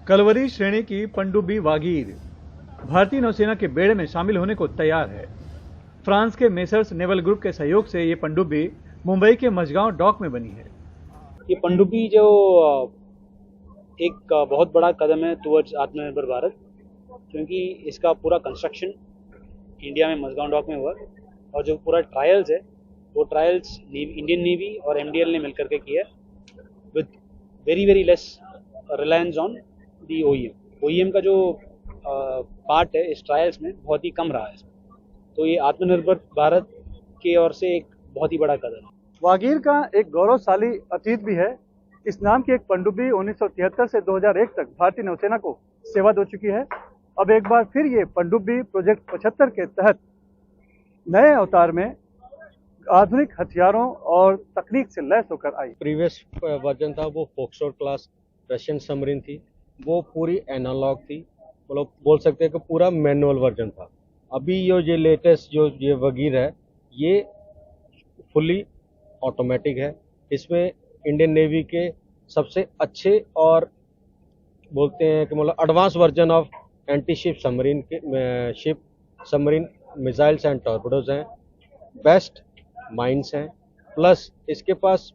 कलवरी श्रेणी की पनडुब्बी वागीर भारतीय नौसेना के बेड़े में शामिल होने को तैयार है। फ्रांस के मेसर्स नेवल ग्रुप के सहयोग से ये पनडुब्बी मुंबई के मझगांव डॉक में बनी है। ये पनडुब्बी जो एक बहुत बड़ा कदम है टुवर्ड्स आत्मनिर्भर भारत, क्योंकि इसका पूरा कंस्ट्रक्शन इंडिया में मझगांव डॉक में हुआ और जो पूरा ट्रायल्स है वो ट्रायल्स इंडियन नेवी और एमडीएल ने मिलकर के किया with very less reliance on the OEM का जो पार्ट है इस ट्रायल्स में बहुत ही कम रहा है इसमें। तो ये आत्मनिर्भर भारत की ओर से एक बहुत ही बड़ा कदम है। वागीर का एक गौरवशाली अतीत भी है। इस नाम की एक पनडुब्बी 1973 से 2001 तक भारतीय नौसेना को सेवा दे चुकी है। अब एक बार फिर ये पनडुब्बी प्रोजेक्ट 75 के तहत नए अवतार में आधुनिक हथियारों और तकनीक से लैस होकर आई। प्रीवियस वर्जन था वो फोक्सट्रोट क्लास रशियन सबमरीन थी, वो पूरी एनालॉग थी, मतलब बोल सकते हैं कि पूरा मैनुअल वर्जन था। अभी ये लेटेस्ट जो ये वागीर है ये फुली ऑटोमेटिक है। इसमें इंडियन नेवी के सबसे अच्छे और बोलते हैं कि मतलब advance version of anti ship submarine missiles and torpedoes हैं, बेस्ट माइंस हैं, प्लस इसके पास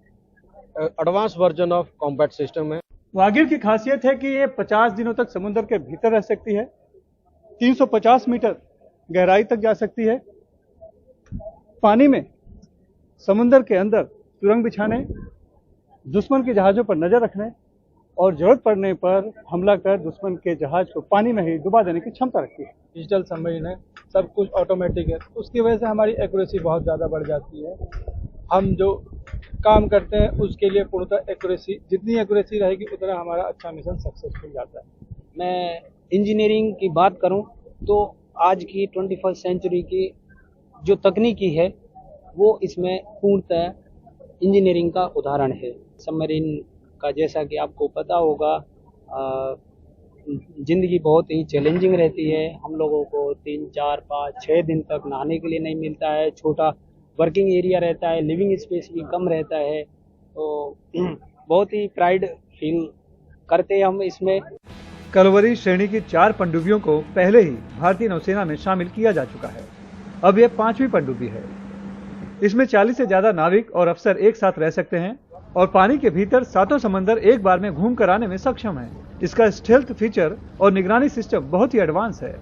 advance version of combat system है। वागीर की खासियत है कि ये 50 दिनों तक समुद्र के भीतर रह सकती है, 350 मीटर गहराई तक जा सकती है, पानी में समुद्र के अंदर सुरंग बिछाने, दुश्मन के जहाज़ों पर नजर रखने और जरूरत पड़ने पर हमला कर दुश्मन के जहाज को पानी में ही डुबा देने की क्षमता रखती है। डिजिटल सबमरीन है, सब कुछ ऑटोमेटिक है, उसकी वजह से हमारी एक्यूरेसी बहुत ज़्यादा बढ़ जाती है। हम जो काम करते हैं उसके लिए पूर्णतः एक्यूरेसी, जितनी एक्यूरेसी रहेगी उतना हमारा अच्छा मिशन सक्सेसफुल जाता है। मैं इंजीनियरिंग की बात करूं तो आज की 21st सेंचुरी की जो तकनीकी है वो इसमें पूर्णतः इंजीनियरिंग का उदाहरण है। सबमरीन का जैसा कि आपको पता होगा ज़िंदगी बहुत ही चैलेंजिंग रहती है। हम लोगों को 3, 4, 5, 6 दिन तक नहाने के लिए नहीं मिलता है, छोटा वर्किंग एरिया रहता है, लिविंग स्पेस भी कम रहता है, तो बहुत ही प्राइड फील करते हैं हम इसमें। कलवरी श्रेणी की 4 पनडुब्बियों को पहले ही भारतीय नौसेना में शामिल किया जा चुका है। अब यह 5वीं पनडुब्बी है। इसमें 40 से ज्यादा नाविक और अफसर एक साथ रह सकते हैं और पानी के भीतर सातों समंदर एक बार में घूम कर आने में सक्षम है। इसका स्टेल्थ फीचर और निगरानी सिस्टम बहुत ही एडवांस है।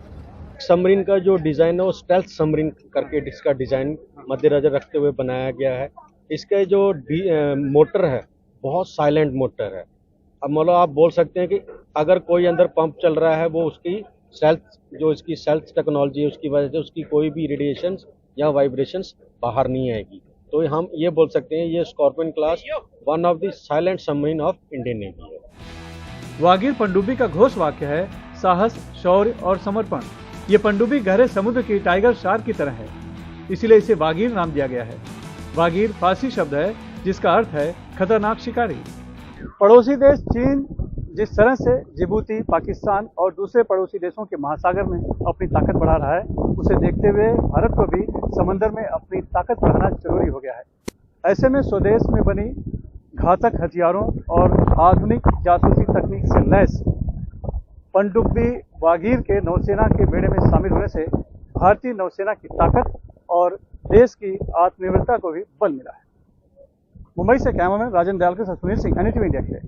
सबमरीन का जो डिज़ाइन है वो स्टेल्थ सबमरीन करके इसका डिज़ाइन मद्देनजर रखते हुए बनाया गया है। इसका जो मोटर है बहुत साइलेंट मोटर है। अब मतलब आप बोल सकते हैं कि अगर कोई अंदर पंप चल रहा है वो उसकी इसकी सेल्फ टेक्नोलॉजी है उसकी वजह से उसकी कोई भी रेडिएशंस या वाइब्रेशंस बाहर नहीं आएगी। तो हम ये बोल सकते हैं ये scorpion class one of the silent submarine of Indian navy है। वागीर पनडुब्बी का घोष वाक्य है साहस, शौर्य और समर्पण। ये पनडुब्बी गहरे समुद्र की टाइगर शार्क की तरह है, इसीलिए इसे वागीर नाम दिया गया है। वागीर फारसी शब्द है जिसका अर्थ है खतरनाक शिकारी। पड़ोसी देश चीन जिस तरह से जिबूती, पाकिस्तान और दूसरे पड़ोसी देशों के महासागर में अपनी ताकत बढ़ा रहा है, उसे देखते हुए भारत को भी समंदर में अपनी ताकत बढ़ाना जरूरी हो गया है। ऐसे में स्वदेश में बनी घातक हथियारों और आधुनिक जासूसी तकनीक से लैस पनडुब्बी वागीर के नौसेना के बेड़े में शामिल होने से भारतीय नौसेना की ताकत और देश की आत्मनिर्भरता को भी बल मिला है। मुंबई से कैमरामैन राजन दयाल के साथ सुनील सिंह, NDTV इंडिया के लिए।